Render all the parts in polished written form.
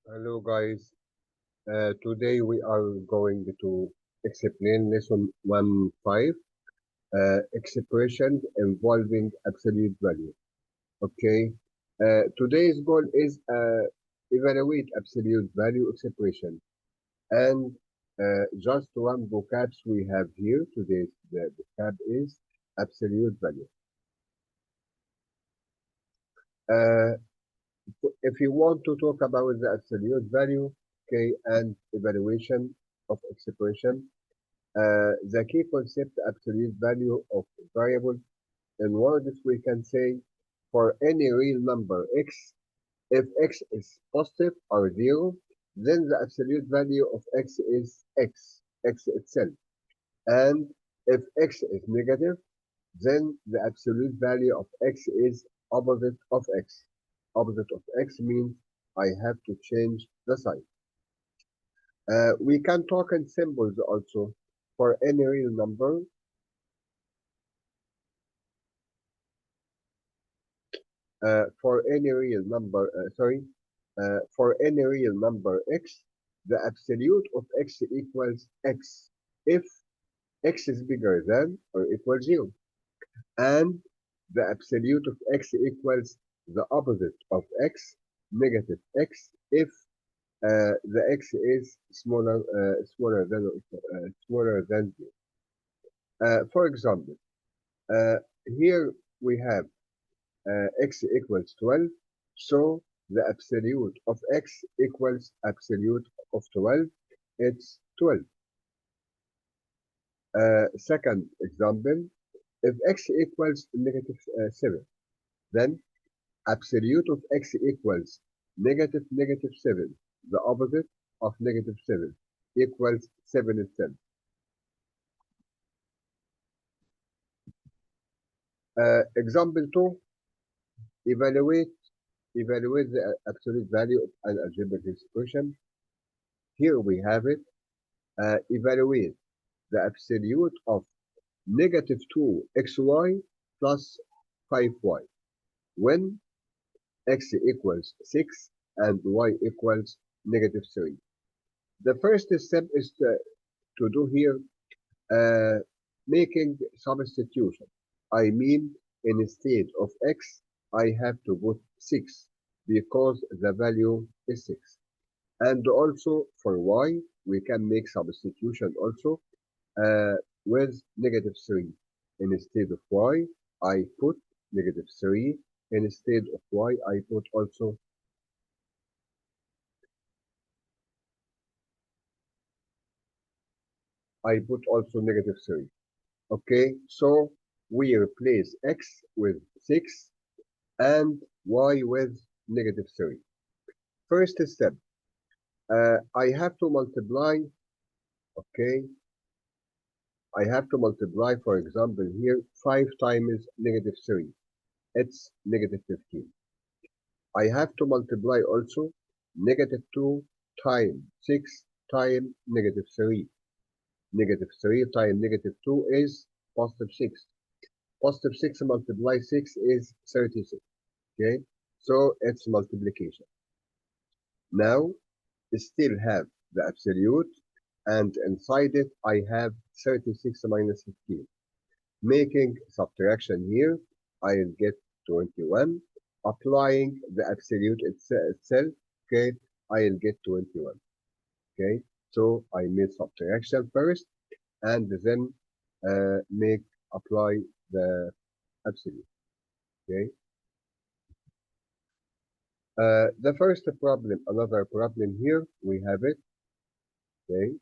Hello guys, today we are going to explain lesson 1.5, expressions involving absolute value. Okay, today's goal is evaluate absolute value expression and just one vocabs we have here. Today's the vocab is absolute value. Uh, if you want to talk about the absolute value, okay, and evaluation of expression, the key concept absolute value of variable. In words, we can say for any real number x, if x is positive or zero, then the absolute value of x is x itself. And if x is negative, then the absolute value of x is opposite of x. Opposite of x means I have to change the sign. We can talk in symbols also. For any real number, for any real number x, the absolute of x equals x if x is bigger than or equal 0, and the absolute of x equals the opposite of x, negative x, if the x is smaller than 0. For example, uh, here we have x equals 12, so the absolute of x equals absolute of 12, it's 12. Second example, if x equals negative 7, then absolute of x equals negative 7, the opposite of negative 7, equals 7 itself. Example 2, evaluate evaluate the absolute value of an algebraic expression. Here we have it. Evaluate the absolute of negative 2xy plus 5y when x equals 6 and y equals negative 3. The first step is to do here making substitution. I mean, instead of x, I have to put 6 because the value is 6. And also for y, we can make substitution also with negative 3. Instead of y, I put negative 3. Instead of y, I put also negative 3. Okay, so we replace x with 6 and y with negative 3. First step, I have to multiply, okay, I have to multiply, for example, here 5 times negative 3. It's negative 15. I have to multiply also negative 2 times 6 times negative 3. Negative 3 times negative 2 is positive 6. Positive 6 multiply 6 is 36. Okay, so it's multiplication. Now, still have the absolute, and inside it I have 36 minus 15. Making subtraction here, I'll get 21. Applying the absolute itself, okay, I'll get 21. Okay, so I made subtraction first and then make apply the absolute. Okay, the first problem, another problem here, we have it. Okay,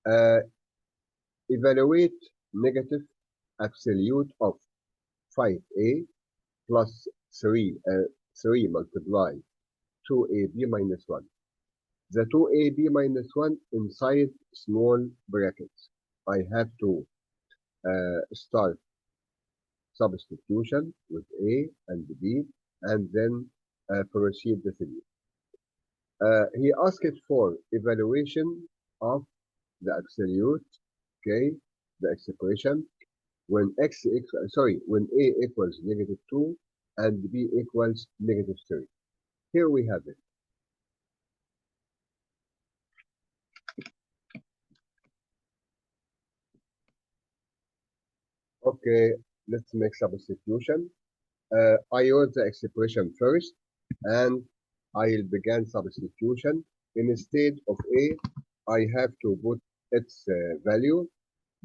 uh, evaluate negative absolute of 5a plus 3 multiplied 2ab minus 1. The 2ab minus 1 inside small brackets. I have to start substitution with a and b and then proceed the three. He asked for evaluation of the absolute, okay, the expression when when a equals negative 2 and b equals negative 3. Here we have it. Okay, let's make substitution. I use the expression first, and I'll begin substitution. Instead of A, I have to put its value.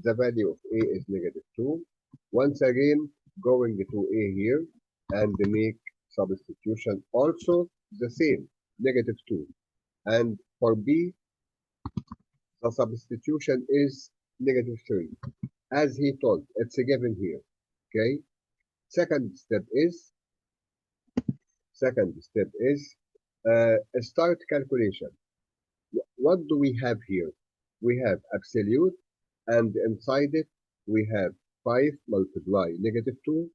The value of A is -2. Once again, going to A here and make substitution also the same, -2. And for B, the substitution is -3. As he told, it's a given here. Okay. Second step is start calculation. What do we have here? We have absolute, and inside it we have 5 multiply -2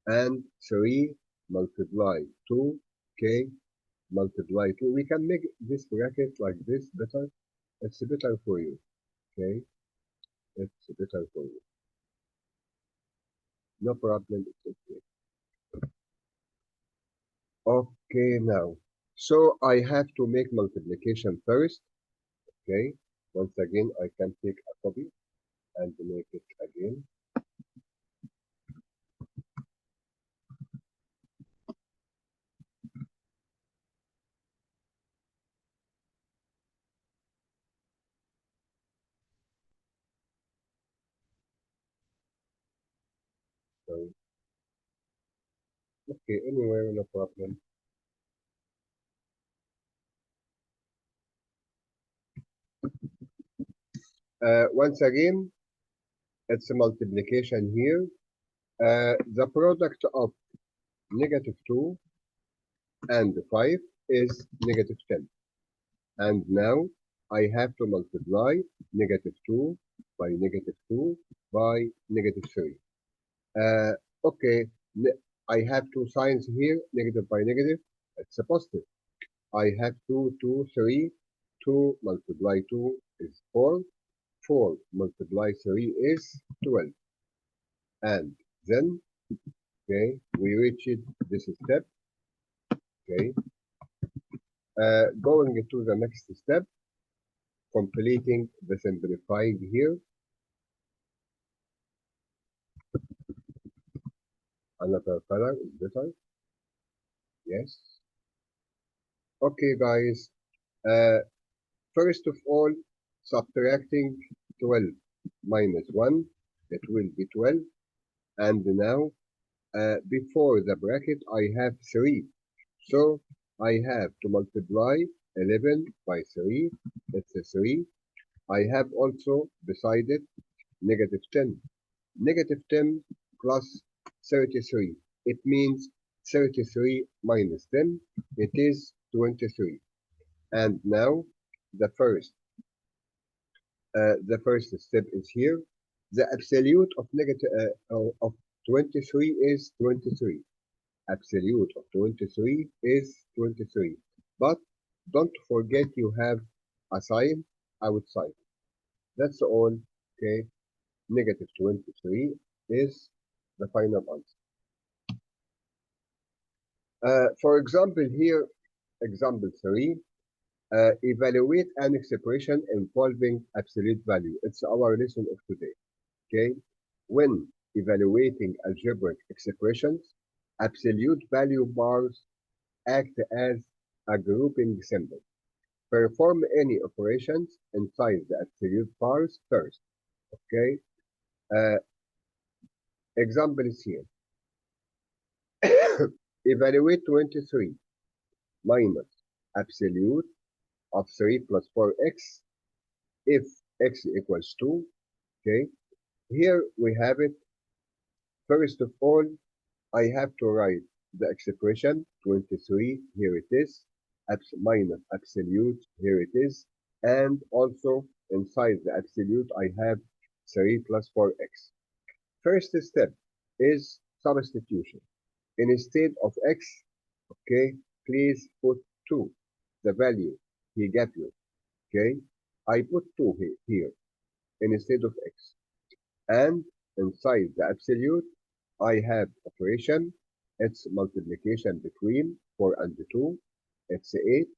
and 3 multiply 2, okay, multiply 2. We can make this bracket like this better. It's better for you, okay? It's better for you. No problem, it's okay. Okay, now. So I have to make multiplication first, okay? Once again, I can take a copy and make it again. So, okay, anyway, no problem. Once again, it's a multiplication here. The product of -2 and 5 is -10. And now I have to multiply -2 by -2 by -3. Uh, okay, I have two signs here, negative by negative. It's a positive. I have 2, 2, 3. 2 multiply 2 is 4. 4 multiply 3 is 12. And then, okay, we reached this step. Okay, going to the next step, completing the simplifying here. Another color is better. Yes. Okay, guys. Uh, First of all, subtracting 12 minus 1, it will be 12. And now, before the bracket, I have 3. So I have to multiply 11 by 3. It's a 3. I have also beside it -10. -10 plus 33. It means 33 minus 10. It is 23. And now the first step is here. The absolute of negative of 23 is 23. Absolute of 23 is 23. But don't forget you have a sign outside. That's all. Okay. -23 is the final answer. For example, here, example 3, evaluate an expression involving absolute value. It's our lesson of today. Okay. When evaluating algebraic expressions, absolute value bars act as a grouping symbol. Perform any operations inside the absolute bars first. Okay. Uh, Example is here. Evaluate 23 minus absolute of 3 plus 4x if x equals 2. Okay. Here we have it. First of all, I have to write the expression 23, here it is, minus absolute, here it is, and also inside the absolute I have 3 plus 4x. First step is substitution. Instead of x, okay, please put 2, the value he gave you, okay? I put 2 here instead of x. And inside the absolute, I have operation. It's multiplication between 4 and 2. It's 8.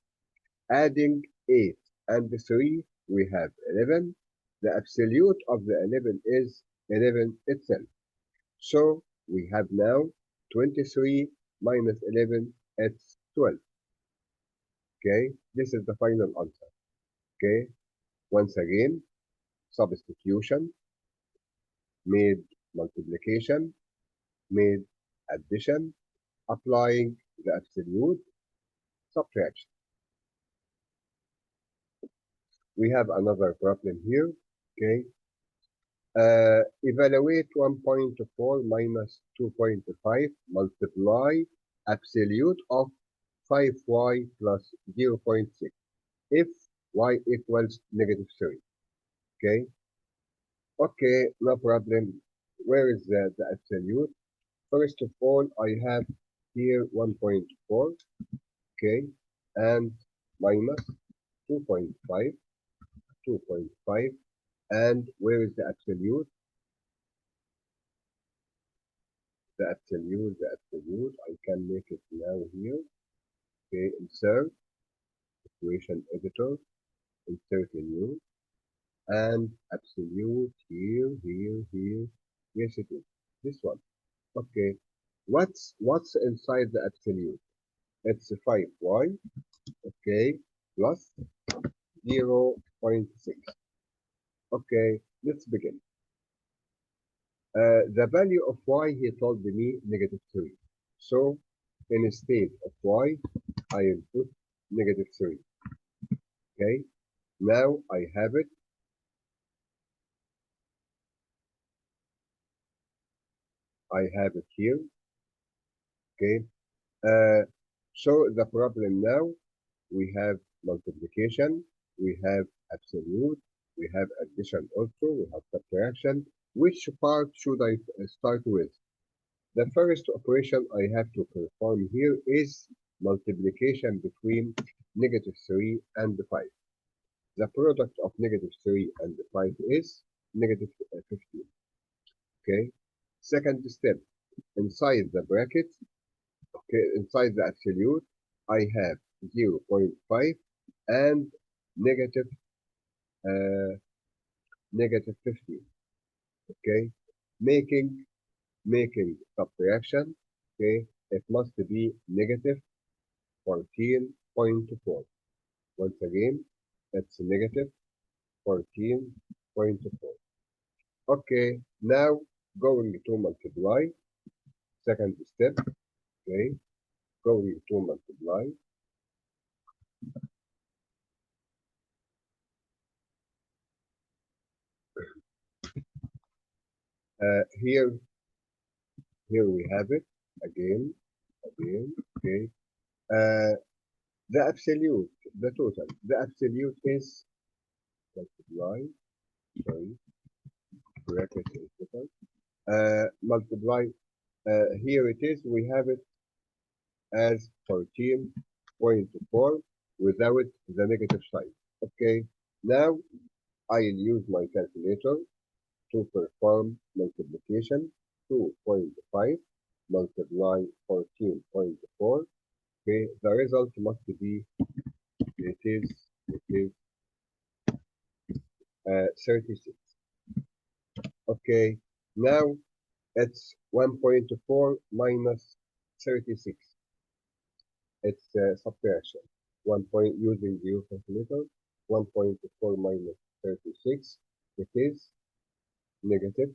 Adding 8 and 3, we have 11. The absolute of the 11 is 11 itself. So we have now 23 minus 11, it's 12. Okay, this is the final answer. Okay, once again, substitution, made multiplication, made addition, applying the absolute, subtraction. We have another problem here. Okay, evaluate 1.4 minus 2.5, multiply absolute of 5y plus 0.6 if y equals negative 3. Okay, okay, no problem. Where is the absolute? First of all, I have here 1.4, okay, and minus 2.5, 2.5, and where is the absolute? The absolute, I can make it now here. Okay, insert, equation editor, insert a new, and absolute here. Yes, it is. This one. Okay. What's inside the absolute? It's 5y, okay, plus 0.6. Okay, let's begin. The value of y, he told me negative 3. So instead of y, I will put negative 3. Okay, now I have it. I have it here. Okay, so the problem now, we have multiplication, we have absolute, we have addition also, we have subtraction. Which part should I start with? The first operation I have to perform here is multiplication between negative 3 and 5. The product of negative 3 and 5 is negative 15. Okay. Second step, inside the bracket, okay, inside the absolute, I have 0.5 and negative uh, negative 15. Okay, making subtraction. Okay, it must be negative 14.4. Once again, it's negative 14.4. Okay, now going to multiply. Second step. Okay, going to multiply. Here we have it again. Okay. Uh, the absolute, the total, the absolute is multiply. Sorry, bracket is total. Multiply. Here it is. We have it as 14.4 without the negative sign. Okay. Now I'll use my calculator to perform multiplication. 2.5 multiply 14.4. Okay, the result must be it is 36. Okay, now it's 1.4 minus 36. It's subtraction. 1 point using your calculator. 1.4 minus 36. It is negative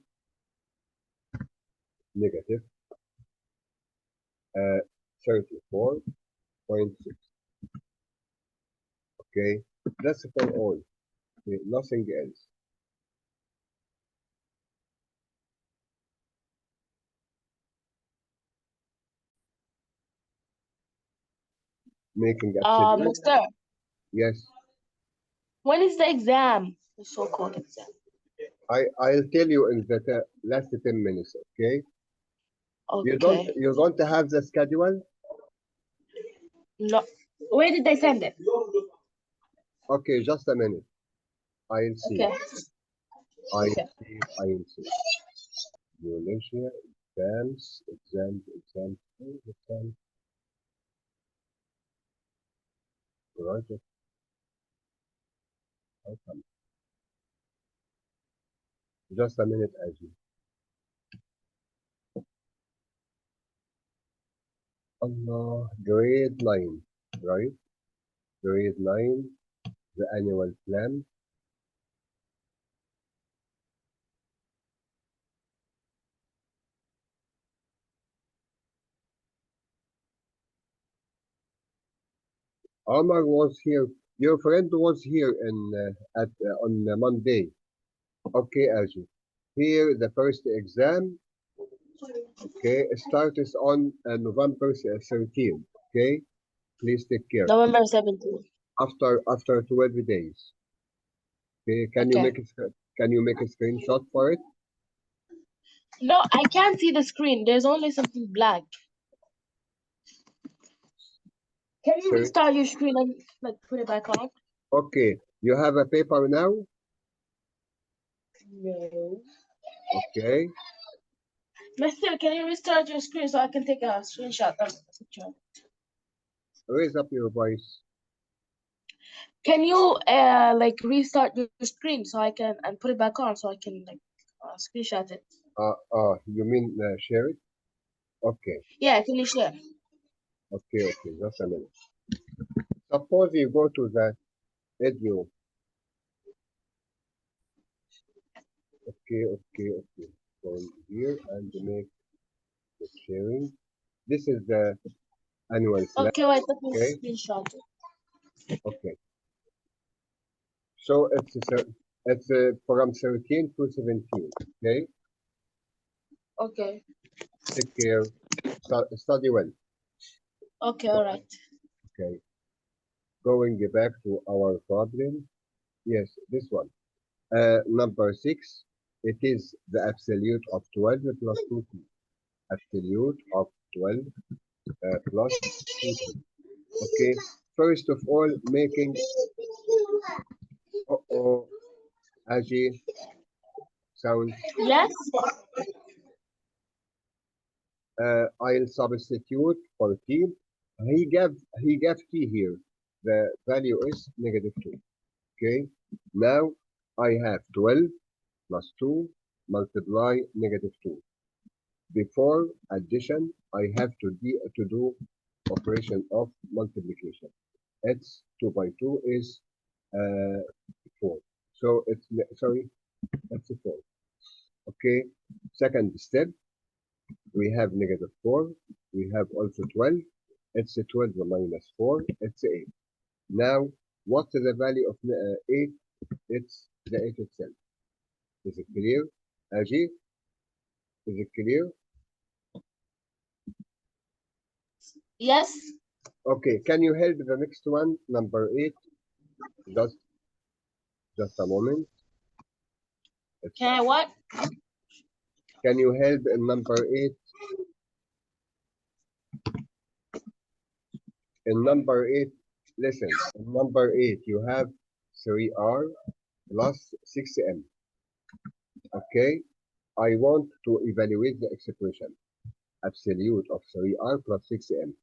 uh, 34.6. Okay, that's for all. Okay, nothing else. Making absolute. Mister, Yes, when is the exam? The so-called exam. I'll tell you in the last 10 minutes. Okay, Okay. you don't have the schedule. No. Where did they send it? Okay, just a minute. I'll see. Okay. I'll Okay. see. I'll see. Edulogia, exams, project, outcome. Just a minute, as you. Allah, grade 9, right? Grade 9, the annual plan. Omar was here. Your friend was here at on Monday. Okay, Aju. Here, the first exam, okay, starts on November 13th. Okay, please take care. November 17th. After 12 days. Okay, Okay. can you make a screenshot for it? No, I can't see the screen. There's only something black. Can you Sorry. restart your screen and like put it back on? Okay, you have a paper now. No. Okay, Mister, can you restart your screen so I can take a screenshot of the picture? raise up your voice. Can you like restart your screen so I can and put it back on so I can like screenshot it? You mean share it? Okay, Yeah, can you share? okay, just a minute. Suppose you go to the Edu. Okay. Go here and make the sharing. This is the annual plan. Okay, wait, let me Okay, screenshot it. okay. So it's from 13 to 17. Okay, Okay. take care. Study well. Okay, all right. Okay, going back to our problem. Yes, this one. Number 6. It is the absolute of 12 plus 2t. Absolute of 12 plus 2t. Okay. First of all, making uh-oh, Aji sound. Yes. I'll substitute for t. He gave t here. The value is -2. Okay. Now I have 12 plus 2 multiply -2. Before addition, I have to do operation of multiplication. It's 2 by 2 is 4. So sorry, that's a 4. Okay. Second step, we have -4. We have also 12. It's a 12 minus 4. It's 8. Now, what is the value of 8? It's the 8 itself. Is it clear? Aji, is it clear? Yes. Okay, can you help the next one, number 8? Just, just a moment. Can I what? Can you help in number 8? In number 8, listen, in number 8, you have 3r plus 6m. Okay, I want to evaluate the expression. Absolute of 3r plus 6m.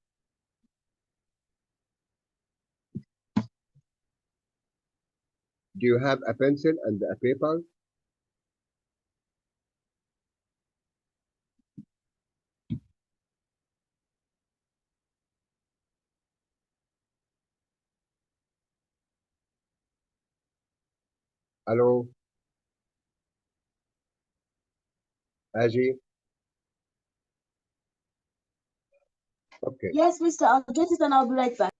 Do you have a pencil and a paper? Hello, Aji? Okay, Yes, Mister. I'll get it and I'll be right back.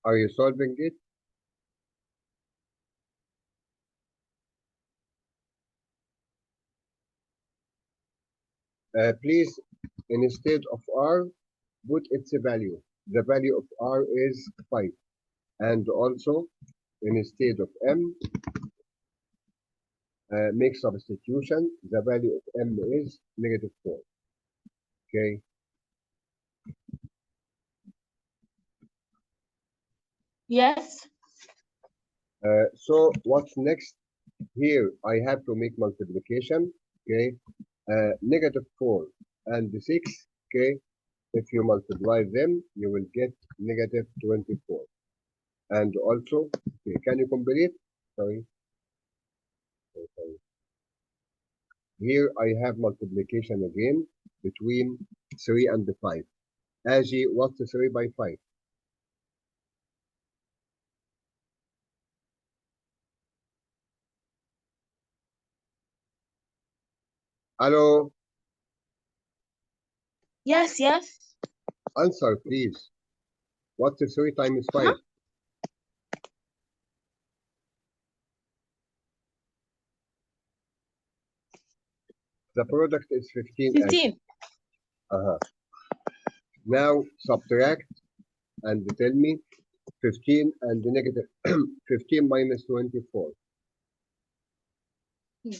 are you solving it? Please, instead of r, put its value. The value of r is 5. And also, instead of m, make substitution. The value of m is -4. Okay. Yes. So what's next? Here I have to make multiplication. Okay. -4 and 6. Okay. If you multiply them, you will get -24. And also, okay, can you complete? Sorry. Here I have multiplication again between 3 and 5. Aji, what's 3 by 5? Hello, Yes, yes. answer please. What's 3 times 5? Huh? The product is 15, Aji. 15. Uh-huh. Now subtract and tell me 15 and negative 15 minus 24. Hmm.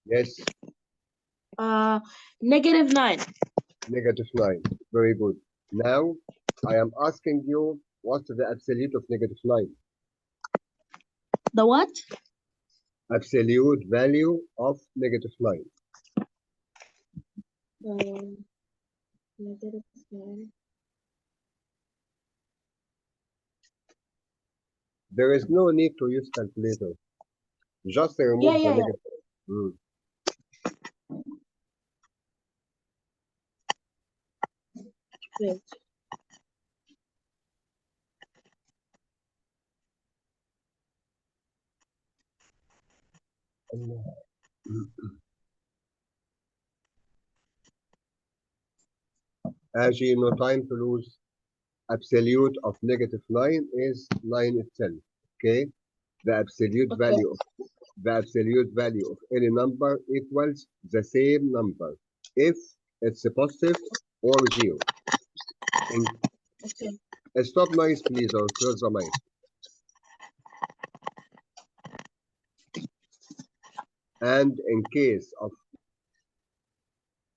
Yes, -9. negative 9. Very good. Now I am asking you what's the absolute of negative 9? The what? Absolute value of negative 9. -9. There is no need to use calculator. Just Yeah, remove the yeah, yeah. negative. Mm. Wait. As you no time to lose. Absolute of negative 9 is 9 itself. Okay? The absolute Okay. value of any number equals the same number if it's a positive or zero. In, Okay. stop noise, please, or close the mic. And in case of,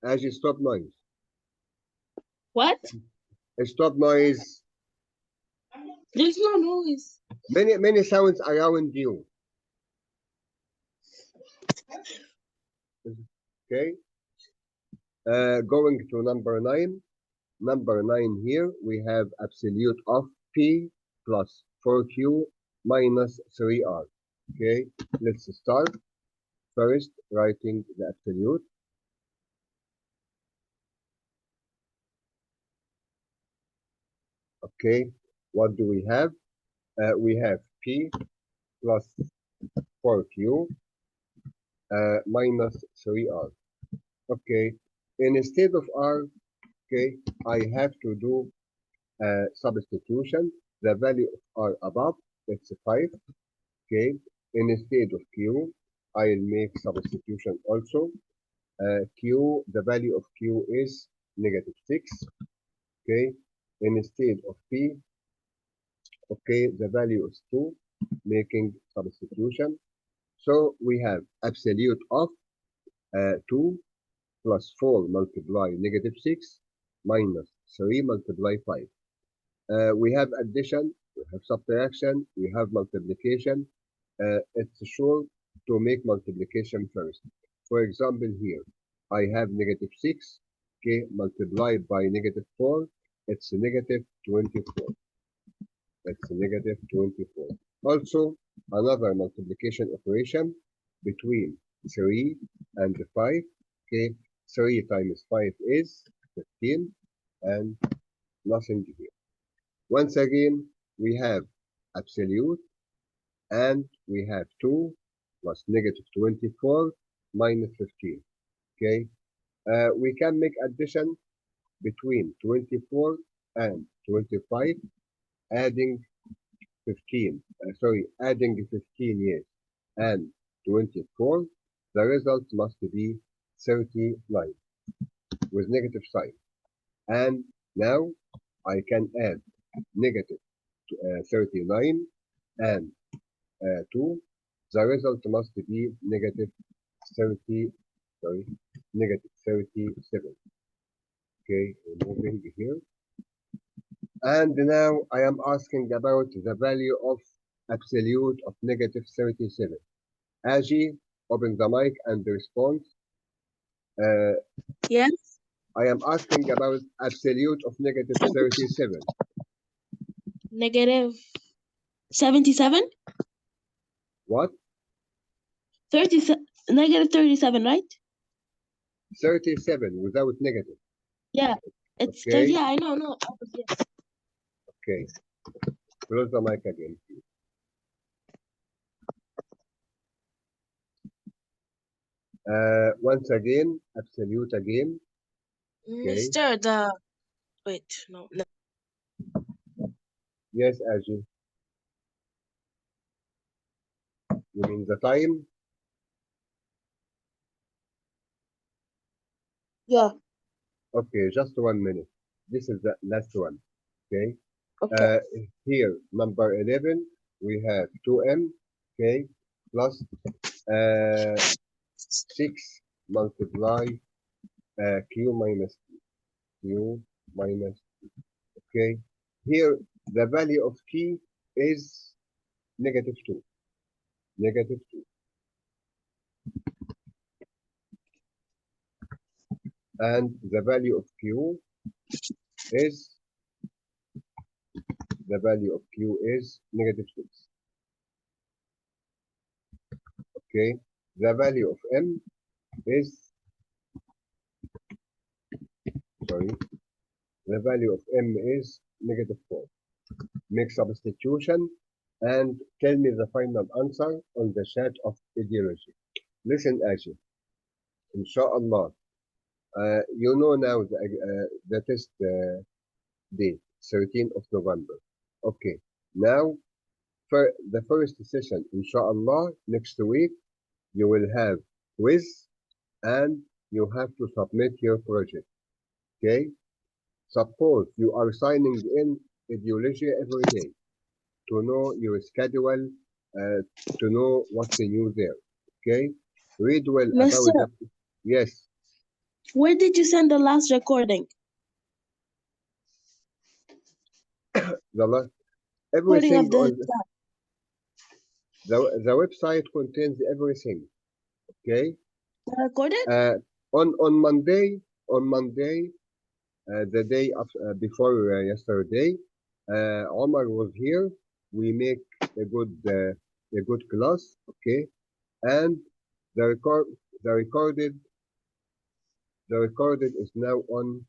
as you stop noise, What? stop noise. There's no noise. Many sounds around you. Okay. Going to number 9. Number 9 here, we have absolute of P plus 4Q minus 3R. Okay, let's start. First, writing the absolute. Okay, what do we have? We have P plus 4Q minus 3R. Okay, instead of R, okay, I have to do substitution. The value of R above, it's 5. Okay, instead of Q, I'll make substitution also. Q, the value of Q is -6. Okay, instead of P, okay, the value is 2, making substitution. So we have absolute of 2 plus 4 multiply -6 minus 3 multiply 5. We have addition, we have subtraction, we have multiplication. It's sure to make multiplication first. For example, here I have -6, okay, multiplied by -4, it's -24. It's -24. Also, another multiplication operation between 3 and 5. Okay, 3 times 5 is 15, and nothing here. Once again, we have absolute, and we have 2 plus -24 minus 15. Okay, we can make addition between 24 and 25, adding 15, adding 15 years and 24. The result must be 39 with negative sign. And now I can add negative 39 and 2. The result must be negative 30, negative 37. Okay, moving here. And now I am asking about the value of absolute of negative 37. Aji, open the mic and respond. Yes. I am asking about absolute of negative 37. Negative 77? What? 30, negative 37, right? 37 without negative. Yeah, it's 30. Okay. Yeah, I know, no. Yes. Okay. Close the mic again. Once again, absolute again. Okay. Mr. Wait, no. Yes, Ajay. You mean the time? Yeah, Okay, just 1 minute. This is the last one. Okay. okay. Uh, Here, number 11, we have 2m, okay, plus 6 multiply q minus q minus, okay. Here, the value of t is negative 2, negative 2. And the value of q is, negative 6, okay. The value of m is, sorry, the value of m is negative 4. Make substitution and tell me the final answer on the chat of ideology. Listen, Ashi, inshallah. You know now the test date, 13th of November. Okay, now for the first session, inshallah, next week, you will have quiz and you have to submit your project. Okay, suppose you are signing in Ideologia every day to know your schedule, to know what's new there. Okay, read well about Mister, the, yes, where did you send the last recording? the last, Recording everything of the on the website contains everything. Okay, recorded? uh, on Monday, the day of, before yesterday, Omar was here. We make a good class. Okay, and the record the recorded is now on